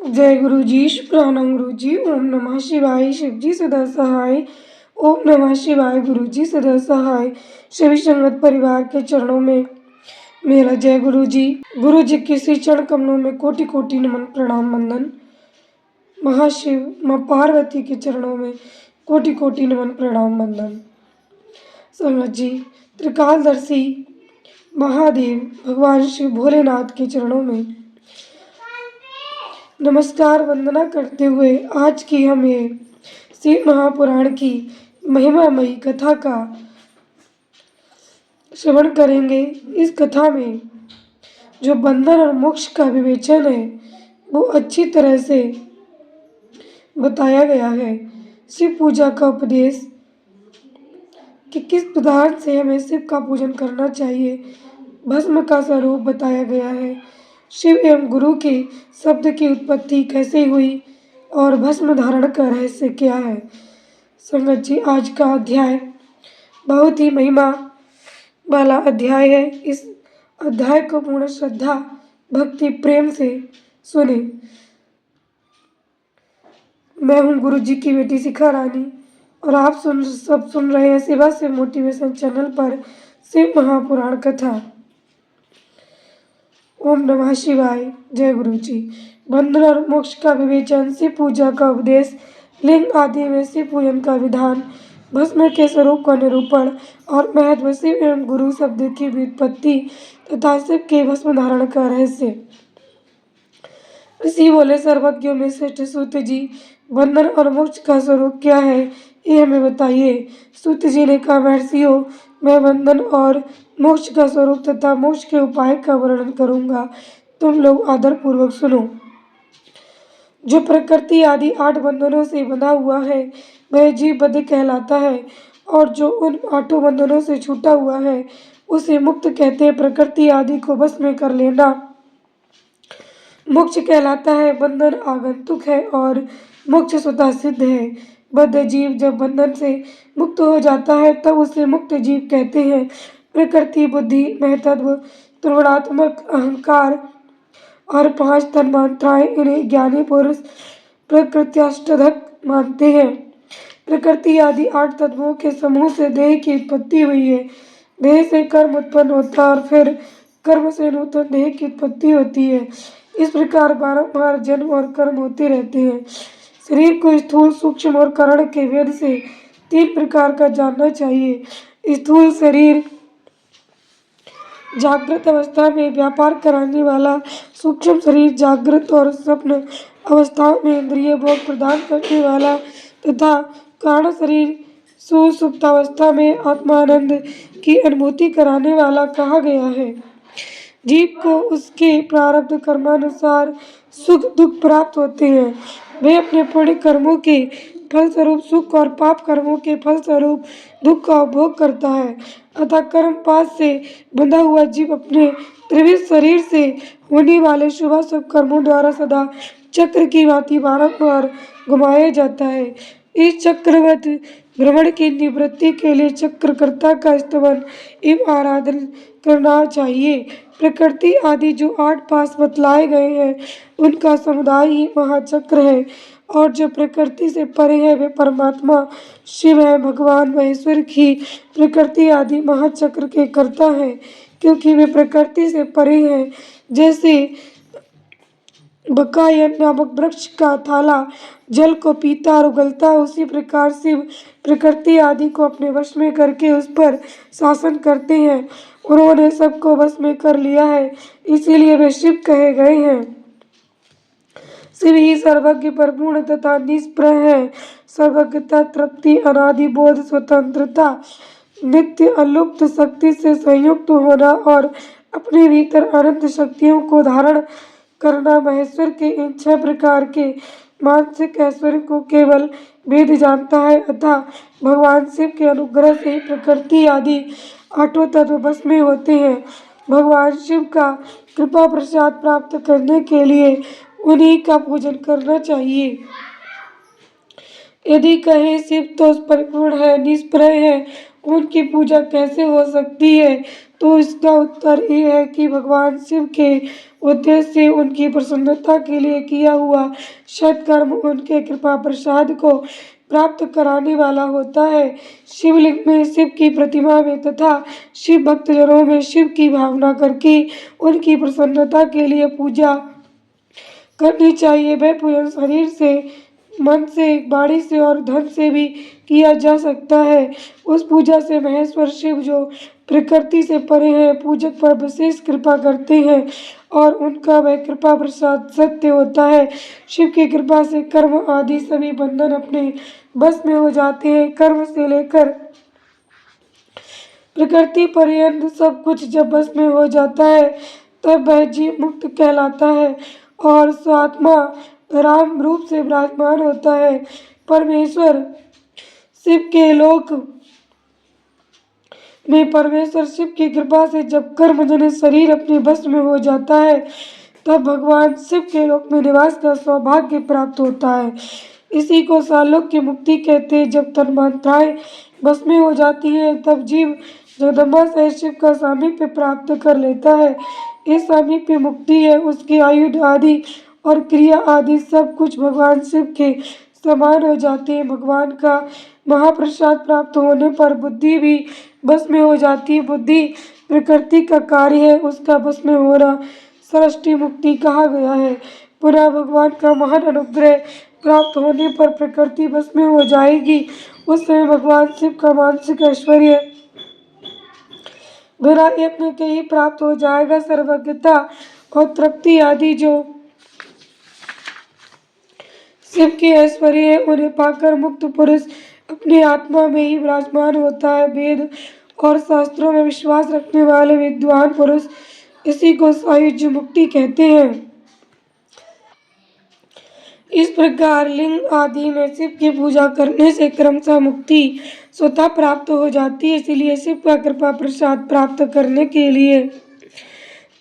जय गुरु जी, शुक्राना गुरु जी। ओम नमः शिवाय। शिव जी सदा सहाय। ओम नमः शिवाय। गुरु जी सदा सहाय। शिव संगत परिवार के चरणों में मेरा जय गुरु जी। गुरु जी के श्री चरण कमलों में कोटि कोटि नमन प्रणाम वंदन। महाशिव माँ पार्वती के चरणों में कोटि कोटि नमन प्रणाम वंदन। संगत जी, त्रिकालदर्शी महादेव भगवान शिव भोलेनाथ के चरणों में नमस्कार वंदना करते हुए आज की हम ये शिव महापुराण की महिमामयी कथा का श्रवण करेंगे। इस कथा में जो बंधन और मोक्ष का विवेचन है वो अच्छी तरह से बताया गया है। शिव पूजा का उपदेश कि किस प्रकार से हमें शिव का पूजन करना चाहिए, भस्म का स्वरूप बताया गया है। शिव एवं गुरु के शब्द की उत्पत्ति कैसे हुई और भस्म धारण का रहस्य क्या है। संगत जी, आज का अध्याय बहुत ही महिमा वाला अध्याय है। इस अध्याय को पूर्ण श्रद्धा भक्ति प्रेम से सुने। मैं हूँ गुरु जी की बेटी शिखा रानी और आप सुन रहे हैं शिवा शिव मोटिवेशन चैनल पर शिव महापुराण कथा। ओम नमः शिवाय। जय गुरु जी। बंधन और मोक्ष का विवेचन, शिव पूजा का उपदेश, लिंग आदि में शिव पूजन का विधान, भस्म के स्वरूप का निरूपण और महत्व, शिव एवं गुरु शब्द की व्युत्पत्ति तथा शिव के भस्म धारण का रहस्य। ऋषि बोले, सर्वज्ञों में श्रेष्ठ सूत जी, बंधन और मोक्ष का स्वरूप क्या है ये हमें बताइए। सूत जी ने कहा, महर्षियों, मैं बंधन और मोक्ष का स्वरूप तथा मोक्ष के उपाय का वर्णन करूंगा, तुम लोग आदर पूर्वक सुनो। जो प्रकृति आदि 8 बंधनों से बंधा हुआ है वह जीव बद्ध कहलाता है और जो उन 8 बंधनों से छूटा हुआ है उसे मुक्त कहते हैं। प्रकृति आदि को बस में कर लेना मोक्ष कहलाता है। बंधन आगंतुक है और मोक्ष स्वतः सिद्ध है। बद्ध जीव जब बंधन से मुक्त हो जाता है तब उसे मुक्त जीव कहते हैं। प्रकृति, बुद्धि, महतत्व, त्रिगुणात्मक अहंकार और 5 तन्मात्राएं, इन्हें ज्ञानी पुरुष प्रकृत्याष्टक मानते हैं। प्रकृति आदि 8 तत्वों के समूह से देह की उत्पत्ति हुई है। देह से कर्म उत्पन्न होता है और फिर कर्म से नूतन देह की उत्पत्ति होती है। इस प्रकार बारंबार जन्म और कर्म होते रहते हैं। शरीर को स्थूल, सूक्ष्म और कारण के भेद से 3 प्रकार का जानना चाहिए। स्थूल शरीर जागृत अवस्था में व्यापार कराने वाला, सूक्ष्म शरीर जागृत और स्वप्न अवस्थाओं में इंद्रिय भोग प्रदान करने वाला तथा कारण शरीर सुषुप्तावस्था में आत्मानंद की अनुभूति कराने वाला कहा गया है। जीव को उसके प्रारब्ध कर्मानुसार सुख दुख प्राप्त होते हैं। वे अपने पुण्य कर्मों के फलस्वरूप सुख और पाप कर्मों के फलस्वरूप दुख का उपभोग करता है। अतः कर्म पाश से बंधा हुआ जीव अपने त्रिविध शरीर से होने वाले शुभ शुभ कर्मों द्वारा सदा चक्र की भांति बारंबार घुमाया जाता है। इस चक्रवत भ्रमण की निवृत्ति के लिए चक्रकर्ता का स्तवन एवं आराधन करना चाहिए। प्रकृति आदि जो 8 पास बतलाए गए हैं उनका समुदाय ही महाचक्र है और जो प्रकृति से परे है वे परमात्मा शिव है। भगवान महेश्वर की प्रकृति आदि महाचक्र के कर्ता है क्योंकि वे प्रकृति से परे हैं। जैसे बकायन नामक वृक्ष का थाला जल को पीता और उगलता, उसी प्रकार शिव प्रकृति आदि को अपने वश में करके उस पर शासन करते हैं। उन्होंने सबको वश में कर लिया है, इसीलिए वे शिव कहे गए हैं। शिव ही सर्वज्ञ, परिपूर्ण तथा निष्प्रह है। सर्वज्ञता, तृप्ति, अनादि बोध, स्वतंत्रता, नित्य अलुप्त शक्ति से संयुक्त होना और अपने भीतर अनंत शक्तियों को धारण करना, महेश्वर के इन 6 प्रकार के मानसिक ऐश्वर्य को केवल वेद जानता है। अतः भगवान शिव के अनुग्रह से प्रकृति आदि 8 तत्व बस में होते हैं। भगवान शिव का कृपा प्रसाद प्राप्त करने के लिए उन्हीं का पूजन करना चाहिए। यदि कहें शिव तो परिपूर्ण है, निष्प्रह है, उनकी पूजा कैसे हो सकती है, तो इसका उत्तर ये है कि भगवान शिव के उद्देश्य से उनकी प्रसन्नता के लिए किया हुआ सत्कर्म उनके कृपा प्रसाद को प्राप्त कराने वाला होता है। शिवलिंग में शिव की प्रतिमा में तथा शिव भक्तजनों में शिव की भावना करके उनकी प्रसन्नता के लिए पूजा करनी चाहिए। वह पूजन शरीर से, मन से, वाणी से और धन से भी किया जा सकता है। उस पूजा से महेश्वर शिव, जो प्रकृति से परे हैं, पूजक पर विशेष कृपा करते हैं और उनका वह कृपा प्रसाद सत्य होता है। शिव की कृपा से कर्म आदि सभी बंधन अपने बस में हो जाते हैं। कर्म से लेकर प्रकृति पर्यंत सब कुछ जब बस में हो जाता है तब वह जीव मुक्त कहलाता है और स्वात्मा राम रूप से विराजमान होता है। परमेश्वर शिव के लोक में परमेश्वर शिव की कृपा से जब कर्मजन्य शरीर अपने बस में हो जाता है तब भगवान शिव के लोक में निवास का सौभाग्य प्राप्त होता है। इसी को सालोक्य मुक्ति कहते हैं। जब तन्मात्राएं बस में हो जाती हैं तब जीव जगदम्बा सहित शिव का सामीप्य प्राप्त कर लेता है। ये सामीप्य मुक्ति है। उसके आयुध आदि और क्रिया आदि सब कुछ भगवान शिव के समान हो जाते हैं। भगवान का महाप्रसाद प्राप्त होने पर बुद्धि भी बस में हो जाती है। बुद्धि प्रकृति का कार्य है, उसका बस में होना सृष्टि मुक्ति कहा गया है। पुनः भगवान का महान अनुग्रह प्राप्त होने पर प्रकृति बस में हो जाएगी। उस समय भगवान शिव का मानसिक ऐश्वर्य बिना यत्न के ही प्राप्त हो जाएगा। सर्वज्ञता और तृप्ति आदि जो शिव के ऐश्वर्य है उन्हें पाकर मुक्त पुरुष अपनी आत्मा में ही विराजमान होता है। वेद और शास्त्रों में विश्वास रखने वाले विद्वान पुरुष इसी को सायुज्य मुक्ति कहते हैं। इस प्रकार लिंग आदि में शिव की पूजा करने से क्रमशः मुक्ति स्वतः प्राप्त हो जाती है। इसलिए शिव का कृपा प्रसाद प्राप्त करने के लिए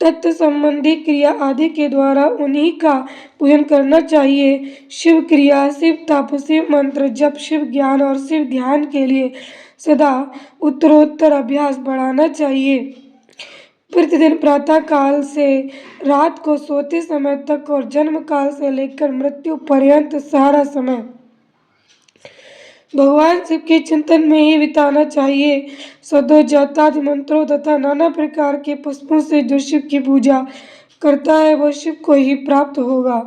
तत्व संबंधी क्रिया आदि के द्वारा उन्हीं का पूजन करना चाहिए। शिव क्रिया, शिव तप, शिव मंत्र जप, शिव ज्ञान और शिव ध्यान के लिए सदा उत्तरोत्तर अभ्यास बढ़ाना चाहिए। प्रतिदिन प्रातः काल से रात को सोते समय तक और जन्म काल से लेकर मृत्यु पर्यंत सारा समय भगवान शिव के चिंतन में ही बिताना चाहिए। सदोजातादि मंत्रों तथा नाना प्रकार के पुष्पों से जो शिव की पूजा करता है वह शिव को ही प्राप्त होगा।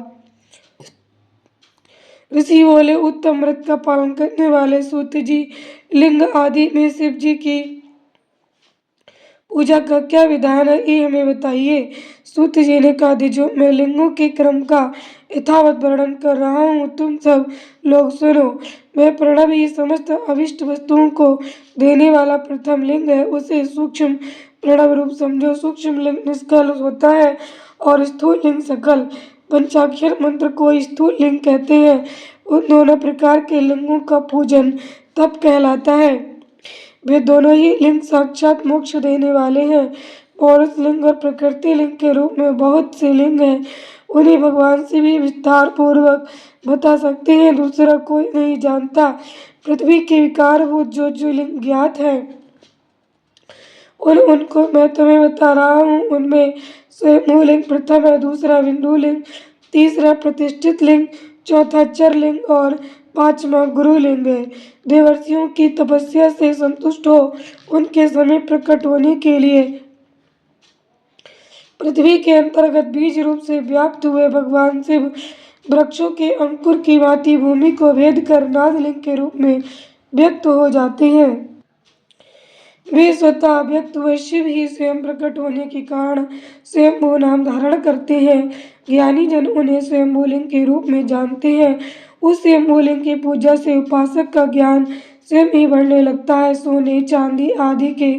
ऋषि बोले, उत्तम व्रत का पालन करने वाले सूत जी लिंग आदि में शिव जी की पूजा का क्या विधान है, ये हमें बताइए। सूत जी ने कहा, जो मैं लिंगों के क्रम का यथावत वर्णन कर रहा हूँ तुम सब लोग सुनो। वह प्रणव ही समस्त अभिष्ट वस्तुओं को देने वाला प्रथम लिंग है। उसे सूक्ष्म प्रणव रूप समझो। सूक्ष्म लिंग निष्कल होता है और स्थूल लिंग सकल। पंचाक्षर मंत्र को स्थूल लिंग कहते हैं। उन दोनों प्रकार के लिंगों का पूजन तप कहलाता है। वे दोनों ही लिंग साक्षात मोक्ष देने वाले हैं। पौरुष लिंग और प्रकृति लिंग के रूप में बहुत से लिंग हैं। उन्हें भगवान से भी विस्तार पूर्वक बता सकते हैं, दूसरा कोई नहीं जानता। पृथ्वी के विकारभूत जो लिंग ज्ञात है उनको मैं तुम्हें बता रहा हूँ। उनमें स्वयं लिंग प्रथम है, दूसरा बिंदु लिंग, तीसरा प्रतिष्ठित लिंग, चौथा चर लिंग और पांचवा गुरु लिंग है। देवर्षियों की तपस्या से संतुष्ट हो उनके समय प्रकट होने के लिए पृथ्वी के अंतर्गत बीज रूप से व्याप्त हुए भगवान शिव वृक्षों के अंकुर की भांति भूमि को भेद कर नादलिंग के रूप में व्यक्त हो जाते हैं। वे स्वतः व्यक्त हुए शिव ही स्वयं प्रकट होने के कारण स्वयंभू नाम धारण करते हैं। ज्ञानी जन उन्हें स्वयंभूलिंग के रूप में जानते हैं। उस स्वयंभूलिंग की पूजा से उपासक का ज्ञान स्वयं ही बढ़ने लगता है। सोने चांदी आदि के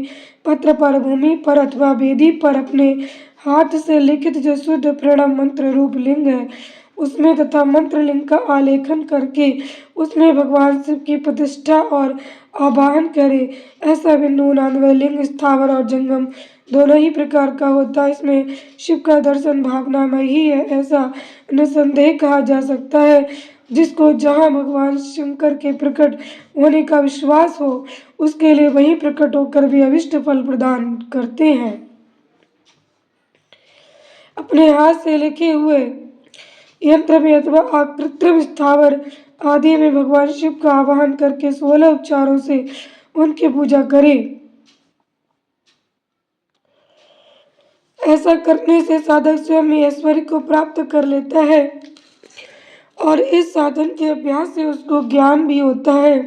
पत्र पर, भूमि पर अथवा वेदी पर अपने हाथ से लिखित जो शुद्ध प्रणव मंत्र रूप लिंग है उसमें तथा मंत्र लिंग का आलेखन करके उसमें भगवान शिव की प्रतिष्ठा और आवाहन करे। ऐसा बिंदु नाम लिंग स्थावर और जंगम दोनों ही प्रकार का होता है। इसमें शिव का दर्शन भावनामय ही है, ऐसा निसंदेह कहा जा सकता है। जिसको जहाँ भगवान शंकर के प्रकट होने का विश्वास हो, उसके लिए वहीं प्रकट होकर भी अभिष्ट फल प्रदान करते हैं। अपने हाथ से लिखे हुए यंत्र में अथवा कृत्रिम स्थावर आदि में भगवान शिव का आवाहन करके 16 उपचारों से उनकी पूजा करें। ऐसा करने से साधक स्वयं ही ऐश्वर्य को प्राप्त कर लेता है और इस साधन के अभ्यास से उसको ज्ञान भी होता है।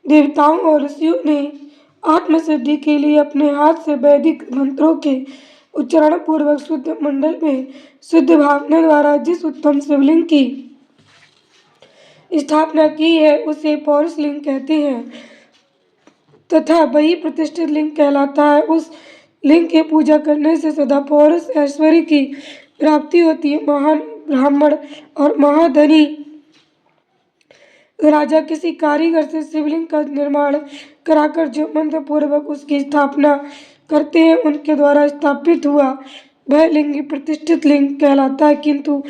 देवताओं और ऋषियों ने आत्मसिद्धि के लिए अपने हाथ से वैदिक मंत्रों के उच्चारण पूर्वक शुद्ध मंडल में शुद्ध भावना द्वारा जिस उत्तम शिवलिंग की स्थापना की है उसे पौरुष लिंग कहते हैं तथा वही प्रतिष्ठित लिंग कहलाता है। उस लिंग की पूजा करने से सदा पौरुष ऐश्वर्य की प्राप्ति होती है। महान ब्राह्मण और महाधनी राजा किसी कारीगर से शिवलिंग का निर्माण कराकर जो मंत्र पूर्वक उसकी स्थापना करते हैं, उनके द्वारा स्थापित हुआ वह लिंग प्रतिष्ठित लिंग कहलाता है, किंतु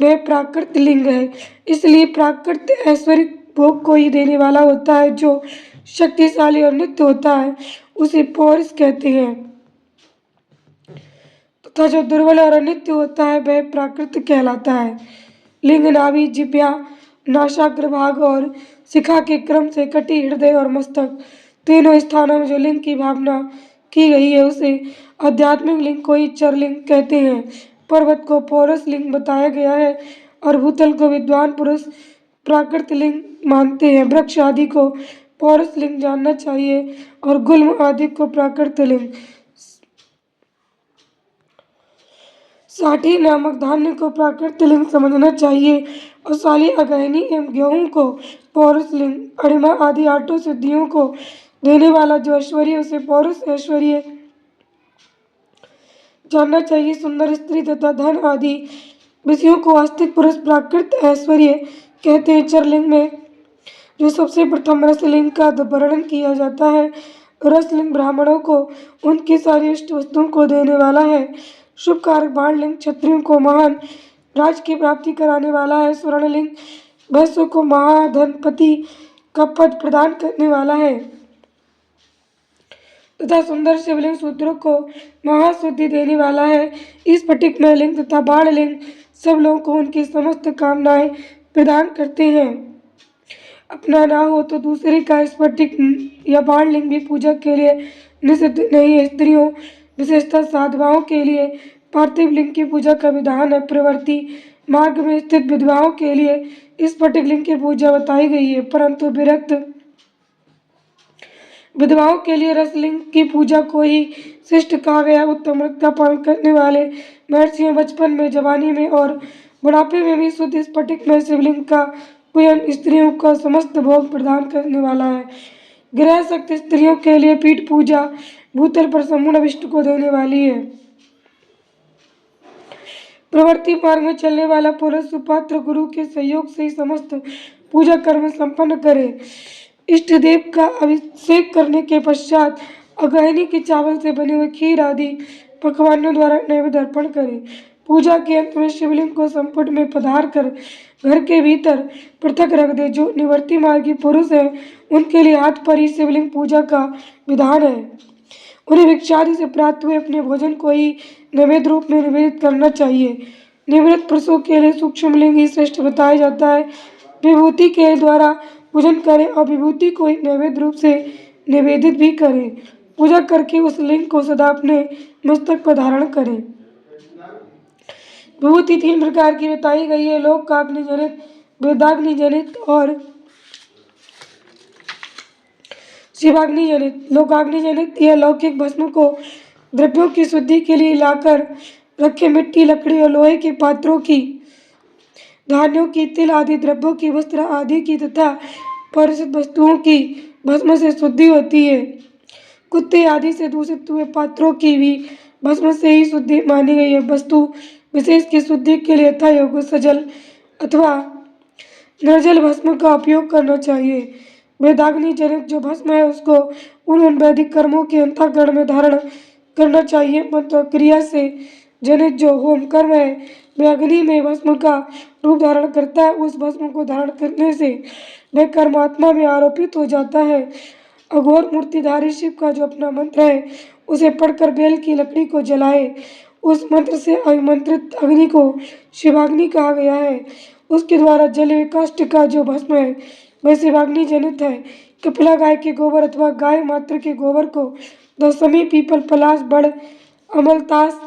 वह प्राकृत लिंग है। इसलिए प्राकृत ऐश्वर्य भोग को ही देने वाला होता है। जो शक्तिशाली और नित्य होता है उसे पौरुष कहते हैं तथा जो दुर्बल और अनित्य होता है वह प्राकृत कहलाता है। लिंग नाभि, जिह्वा, नासाग्रभाग और शिखा के क्रम से कटी, हृदय और मस्तक तीनों स्थानों में जो लिंग की भावना की गई है उसे आध्यात्मिक लिंग को ही चरलिंग कहते हैं। पर्वत को पौरुष लिंग बताया गया है और भूतल को विद्वान पुरुष प्राकृत लिंग मानते हैं। वृक्ष आदि को पौरुष लिंग जानना चाहिए और गुल्म आदि को प्राकृत लिंग। साठी नामक धान्य को प्राकृत लिंग समझना चाहिए और साली, अगहनी एवं गेहूं को पौरुष लिंग। अणिमा आदि आठों सिद्धियों को देने वाला जो ऐश्वर्य उसे पौरुष ऐश्वर्य जानना चाहिए। सुंदर स्त्री तथा धन आदि विषयों को आस्तिक पुरुष प्राकृत ऐश्वर्य कहते हैं। चरलिंग में जो सबसे प्रथम रसलिंग का वर्णन किया जाता है, रसलिंग ब्राह्मणों को उनकी सारी इष्ट वस्तुओं को देने वाला है। शुभ कारक बाणलिंग क्षत्रियों को महान राज की प्राप्ति कराने वाला है। स्वर्णलिंग वैश्यों को महाधनपति का पद प्रदान करने वाला है तथा सुंदर शिवलिंग शूद्रों को महाशुद्धि देने वाला है। इस स्फटिकमय लिंग तथा बाणलिंग सब लोगों को उनकी समस्त कामनाएं प्रदान करते हैं। अपना ना हो तो दूसरे का स्फटिक या बाणलिंग भी पूजा के लिए निषिद्ध नहीं है। स्त्रियों विशेषतः साधवाओं के लिए पार्थिव लिंग की पूजा का विधान है। प्रवृत्ति मार्ग में स्थित विधवाओं के लिए स्फटिक लिंग की पूजा बताई गई है, परंतु विरक्त विधवाओं के लिए रसलिंग की पूजा को ही श्रेष्ठ कहा गया। उत्तम व्रत का पालन करने वाले महर्षियों बचपन में, जवानी में और बुढ़ापे में भी शुद्ध स्फटिक में शिवलिंग का पूजन स्त्रियों का समस्त भोग प्रदान करने वाला है। गृहस्थ स्त्रियों के लिए पीठ पूजा भूतल पर संपूर्ण अभिष्ट को देने वाली है। प्रवृत्ति मार्ग में चलने वाला पुरुष सुपात्र गुरु के सहयोग से ही समस्त पूजा कर्म संपन्न करे। इष्ट देव का अभिषेक करने के पश्चात अगहनी के चावल से बने हुए खीर आदि पकवानों द्वारा नैवेद्य अर्पण करे। पूजा के अंत में शिवलिंग को संपुट में पधार कर घर के भीतर पृथक रख दे। जो निवर्ती मार्गी पुरुष है उनके लिए हाथ पर ही शिवलिंग पूजा का विधान है। उन्हें भिक्षादि से प्राप्त हुए अपने भोजन को ही नैवेद्य रूप में निवेदित करना चाहिए। निवृत्त पुरुषों के लिए सूक्ष्म लिंग ही श्रेष्ठ बताया जाता है। विभूति के द्वारा पूजन करें और विभूति को एक नैवेद्य रूप से निवेदित भी करें। पूजा करके उस लिंग को सदा अपने मस्तक पर धारण करें। विभूति 3 प्रकार की बताई गई है, लोकाग्नि जनित, वेदाग्नि जनित और शिवाग्नि जनित। लोकाग्नि जनित यह लौकिक भस्म को द्रव्यों की शुद्धि के लिए लाकर रखे मिट्टी, लकड़ी और लोहे के पात्रों की, धान्यों की, तिल आदि द्रव्यों की, वस्त्र आदि की तथा परिचित वस्तुओं की भस्म से शुद्धि होती है। कुत्ते आदि से दूषित हुए पात्रों की भी भस्म से ही शुद्धि मानी गई है। वस्तु विशेष की शुद्धि के लिए यथायोग्य सजल अथवा निर्जल भस्म का उपयोग करना चाहिए। वेदाग्नि जनित जो भस्म है उसको उन वैदिक कर्मों के अंतःकरण में धारण करना चाहिए। मंत्र क्रिया से जनित जो होम कर्म है वह अग्नि में भस्म का रूप धारण करता है। उस भस्म को धारण करने से वह कर्मात्मा में आरोपित हो जाता है। अघोर मूर्तिधारी शिव का जो अपना मंत्र है उसे पढ़कर बेल की लकड़ी को जलाए। उस मंत्र से अभिमंत्रित अग्नि को शिवाग्नि कहा गया है। उसके द्वारा जले हुए काष्ठ का जो भस्म है वह शिवाग्नि जनित है। कपिला गाय के गोबर अथवा गाय मात्र के गोबर को दशमी, पीपल, पलाश, बड़, अमलतास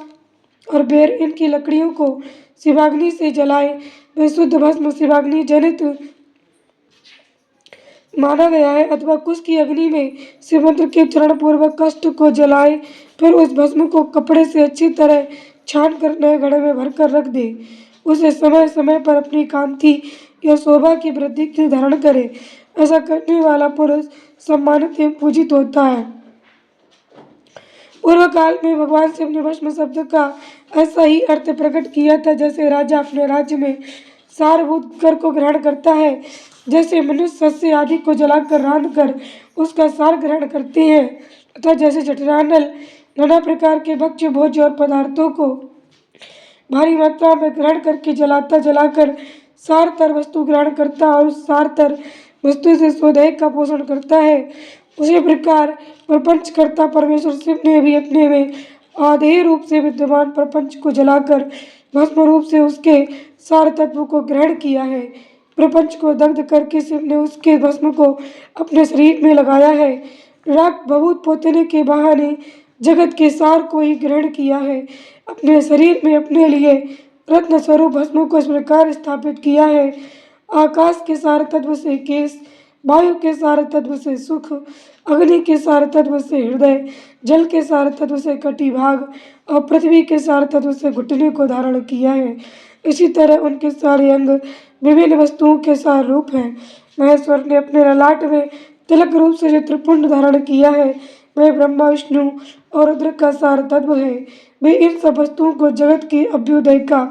और बेर इनकी लकड़ियों को शिवाग्नि से जलाए वह शुद्ध भस्म शिवाग्नि जनित माना गया है। अथवा कुश की अग्नि में शिव मंत्र के उच्चारण पूर्वक काष्ठ को जलाए, फिर उस भस्म को कपड़े से अच्छी तरह छान कर नए घड़े में भरकर रख दे। उसे समय समय पर अपनी कांति या शोभा की वृद्धि के लिए धारण करे। ऐसा करने वाला पुरुष सम्मानित एवं पूजित होता है। पूर्व काल में भगवान शिव ने भस्म शब्द का ऐसा ही अर्थ प्रकट किया था जैसे राजा अपने राज्य में सारभूत कर को ग्रहण करता है, जैसे मनुष्य सस्य आदि को जलाकर रांध कर उसका सार ग्रहण करते हैं, तथा जैसे जठरानल नाना प्रकार के भक्ष्य भोज्य और पदार्थों को भारी मात्रा में ग्रहण करके जलाकर सारतर वस्तु ग्रहण करता और उस सारतर वस्तु से स्वदेह का पोषण करता है, उसी प्रकार प्रपंचकर्ता परमेश्वर शिव ने भी अपने में आधेय रूप से विद्यमान प्रपंच को जलाकर भस्म रूप से उसके सार तत्व को ग्रहण किया है। प्रपंच को दग्ध करके शिव ने उसके भस्म को अपने शरीर में लगाया है। राग भभूत पोतने के बहाने जगत के सार को ही ग्रहण किया है। अपने शरीर में अपने लिए रत्न स्वरूप भस्म को इस प्रकार स्थापित किया है। आकाश के सार तत्व से केश, वायु के सार तत्व से सुख, अग्नि के सार तत्व से हृदय, जल के सार तत्व से कटिभाग और पृथ्वी के सार तत्व से घुटने को धारण किया है। इसी तरह उनके सारे अंग विभिन्न वस्तुओं के सार रूप हैं। महेश्वर ने अपने ललाट में तिलक रूप से जो त्रिपुंड धारण किया है वह ब्रह्मा, विष्णु और रुद्र का सार तत्व है। वे इन सब वस्तुओं को जगत के अभ्युदय का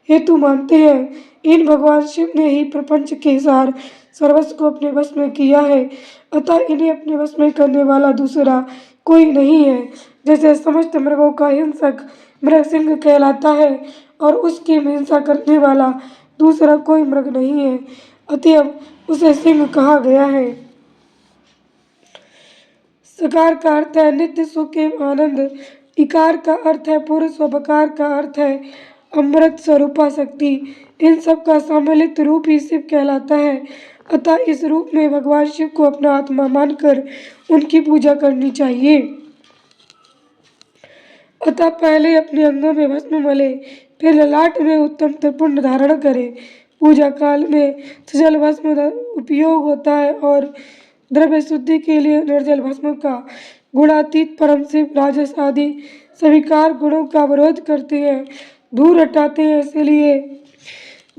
हेतु मानते हैं। इन भगवान शिव ने ही प्रपंच के सार सर्वस्व को अपने वश में किया है, अतः इन्हें अपने वश में करने वाला दूसरा कोई नहीं है। जैसे समस्त मृगों का हिंसक मृग सिंह कहलाता है और उसकी हिंसा करने वाला दूसरा कोई मृग नहीं है, अतएव उसे सिंह कहा गया है। सकार का अर्थ है नित्य सुख एवं आनंद, इकार का अर्थ है पुरुष व बकार का अर्थ है अमृत स्वरूपा शक्ति। इन सब का सम्मिलित रूप ही शिव कहलाता है, अतः इस रूप में भगवान शिव को अपना आत्मा मानकर उनकी पूजा करनी चाहिए। अतः पहले अपने अंगों में भस्म मले, फिर ललाट में उत्तम त्रिपुंड धारण करे। पूजा काल में सजल भस्म उपयोग होता है और द्रव्य शुद्धि के लिए निर्जल भस्म का गुणातीत परम शिव राजस आदि स्वीकार गुणों का विरोध करते हैं, दूर हटाते हैं, इसलिए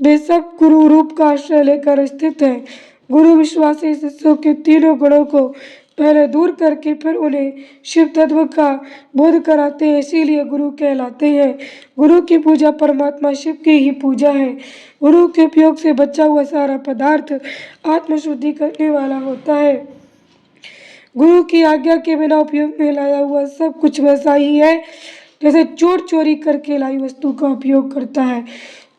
वे सब गुरु रूप का आश्रय लेकर स्थित हैं। गुरु विश्वासी शिष्यों के तीनों गुणों को पहले दूर करके फिर उन्हें शिव तत्व का बोध कराते हैं, इसीलिए गुरु कहलाते हैं। गुरु की पूजा परमात्मा शिव की ही पूजा है। गुरु के उपयोग से बचा हुआ सारा पदार्थ आत्मशुद्धि करने वाला होता है। गुरु की आज्ञा के बिना उपयोग में लाया हुआ सब कुछ वैसा ही है जैसे चोर चोरी करके लाई वस्तु का उपयोग करता है।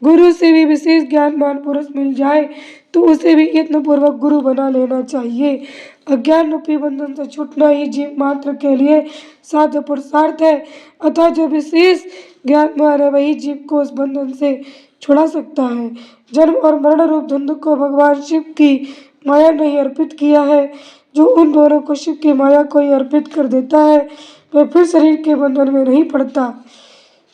गुरु से भी विशेष ज्ञानवान पुरुष मिल जाए तो उसे भी यत्नपूर्वक गुरु बना लेना चाहिए। अज्ञान रूपी बंधन से छूटना ही जीव मात्र के लिए साध्य पुरुषार्थ है, अतः जो विशेष ज्ञानवान है वही जीव को उस बंधन से छुड़ा सकता है। जन्म और मरण रूप धुंध को भगवान शिव की माया ने ही अर्पित किया है। जो उन दोनों को शिव की माया को ही अर्पित कर देता है वह फिर शरीर के बंधन में नहीं पड़ता।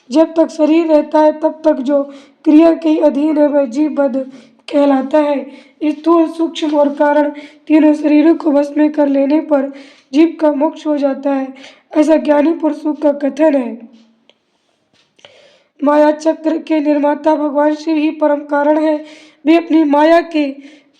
जब तक शरीर रहता है तब तक जो क्रिया के अधीन है वह जीव बद्ध कहलाता है। स्थूल, सूक्ष्म और कारण तीनों शरीरों को वश में कर लेने पर जीव का मोक्ष हो जाता है, ऐसा ज्ञानी पुरुषों का कथन है। माया चक्र के निर्माता भगवान शिव ही परम कारण है। वे अपनी माया के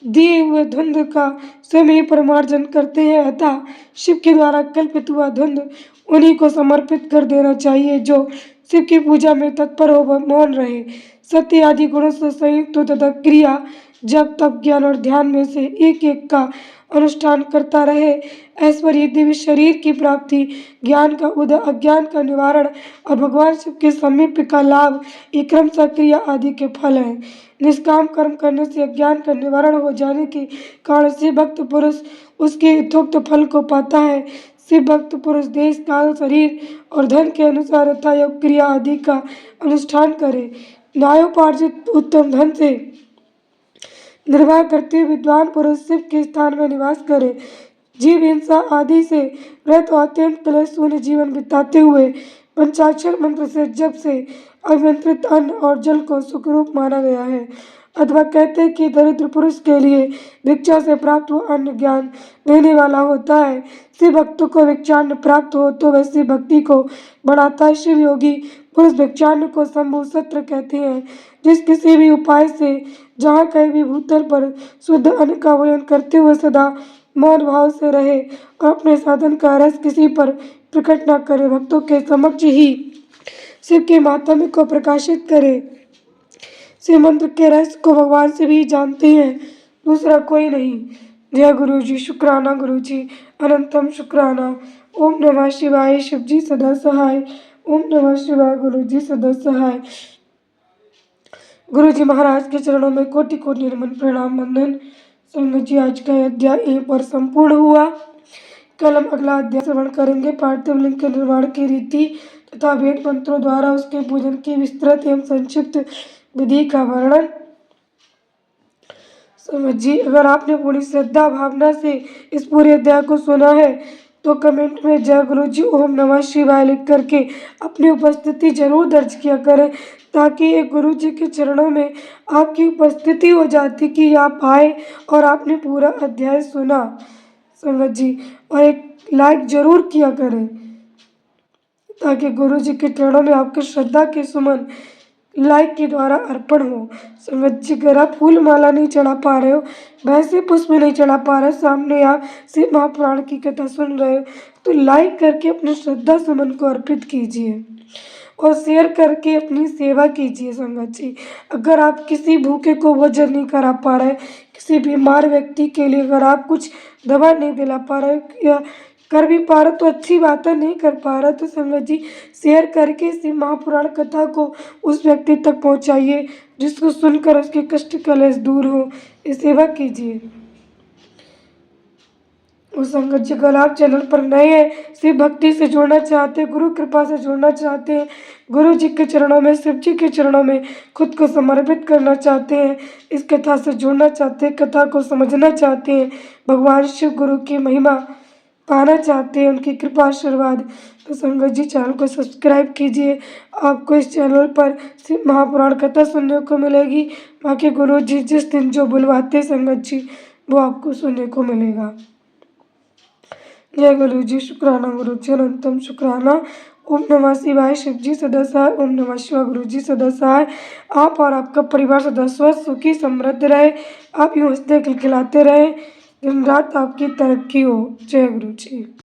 दिए हुए धुंध का स्वयं ही परमार्जन करते हैं, अतः शिव के द्वारा कल्पित हुआ धुंध उन्हीं को समर्पित कर देना चाहिए। जो शिव की पूजा में तत्पर हो वह मौन रहे। सत्य आदि गुणों से संयुक्त हो तथा क्रिया जब तप ज्ञान और ध्यान में से एक एक का अनुष्ठान करता रहे। ऐश्वर्य दिव्य शरीर की प्राप्ति, ज्ञान का उदय, अज्ञान का निवारण और भगवान शिव के समीप का लाभ, ये क्रमशः क्रिया आदि के फल हैं। निष्काम कर्म करने से अज्ञान का निवारण हो जाने के कारण शिव भक्त पुरुष उसके यथोक्त फल को पाता है। शिव भक्त पुरुष देश काल शरीर और धन के अनुसार यथा योग क्रिया आदि का अनुष्ठान करे। न्यायोपार्जित उत्तम धन से निर्वाह करते हुए विद्वान पुरुष शिव के स्थान में निवास करे। जीव हिंसा आदि से रहित और अत्यंत क्लेश शून्य जीवन बिताते हुए पंचाक्षर मंत्र से जब से अभिमंत्रित अन्न और जल को सुखरूप माना गया है। अथवा कहते हैं कि दरिद्र पुरुष के लिए भिक्षा से प्राप्त हुआ अन्न ज्ञान देने वाला होता है। शिव भक्तों को भिक्षान्न प्राप्त हो तो वह शिव भक्ति को बढ़ाता है। शिव योगी पुरुष भिक्षान्न को शंभु सत्र कहते हैं। जिस किसी भी उपाय से जहाँ कहीं भी भूतल पर शुद्ध अन्न का भोजन करते हुए सदा मौन भाव से रहे और अपने साधन का रस किसी पर प्रकट न करे, भक्तों के समक्ष ही शिव के माहात्म्य को प्रकाशित करे। शिव मंत्र के रहस्य को भगवान से भी जानते हैं, दूसरा कोई नहीं। जय गुरु जी, शुक्राना गुरु जी, अनंतम शुक्राना। ओम नमः शिवाय, शिव जी सदा सहाय। ओम नमः शिवाय, गुरु जी सदा सहाय। गुरु जी महाराज के चरणों में कोटि कोटि नमन प्रणाम वंदन। संगत जी, आज का अध्याय यहीं पर संपूर्ण हुआ। कल हम अगला अध्याय श्रवण करेंगे। पार्थिव लिंग के निर्माण की रीति तथा वेद मंत्रों द्वारा उसके पूजन की विस्तृत एवं संक्षिप्त विधि का वर्णन। समझ जी, अगर आपने पूरी श्रद्धा भावना से इस पूरे अध्याय को सुना है तो कमेंट में जय गुरु जी ओम नमः शिवाय लिख करके अपनी उपस्थिति जरूर दर्ज किया करें, ताकि एक गुरु जी के चरणों में आपकी उपस्थिति हो जाती कि आप आए और आपने पूरा अध्याय सुना। संगत जी, और एक लाइक जरूर किया करें ताकि गुरु जी के चरणों में आपके श्रद्धा के सुमन लाइक के द्वारा अर्पण हो। संगत जी, अगर आप फूल माला नहीं चढ़ा पा रहे हो, वैसे पुष्प नहीं चढ़ा पा रहे, सामने आप शिव महापुराण की कथा सुन रहे हो, तो लाइक करके अपने श्रद्धा सुमन को अर्पित कीजिए और शेयर करके अपनी सेवा कीजिए। संगत जी, अगर आप किसी भूखे को भोजन नहीं करा पा रहे, किसी बीमार व्यक्ति के लिए अगर आप कुछ दवा नहीं दिला पा रहे या कर भी पा रहे तो अच्छी बात है, नहीं कर पा रहा तो संगत जी शेयर करके शिव महापुराण कथा को उस व्यक्ति तक पहुंचाइए जिसको सुनकर उसके कष्ट कलेश दूर हो। ये सेवा कीजिए। उस संगत जी, अगर आप चैनल पर नए हैं, शिव भक्ति से जुड़ना चाहते हैं, गुरु कृपा से जुड़ना चाहते हैं, गुरु जी के चरणों में, शिव जी के चरणों में खुद को समर्पित करना चाहते हैं, इस कथा से जुड़ना चाहते हैं, कथा को समझना चाहते हैं, भगवान शिव गुरु की महिमा पाना चाहते हैं, उनकी कृपा आशीर्वाद, तो संगत जी चैनल को सब्सक्राइब कीजिए। आपको इस चैनल पर शिव महापुराण कथा सुनने को मिलेगी। बाकी गुरु जी जिस दिन जो बुलवाते संगत जी वो आपको सुनने को मिलेगा। जय गुरु जी, शुक्राना गुरु जी, अनंतम शुक्राना। ओम नमः शिवाय, शिव जी सदा सहाय। ओम नमः शिवाय, गुरु जी सदा सहाय। आप और आपका परिवार सदा स्वस्थ सुखी समृद्ध रहे, आप यूँ हंसते खिलखिलाते रहें, दिन रात आपकी तरक्की हो। जय गुरु जी।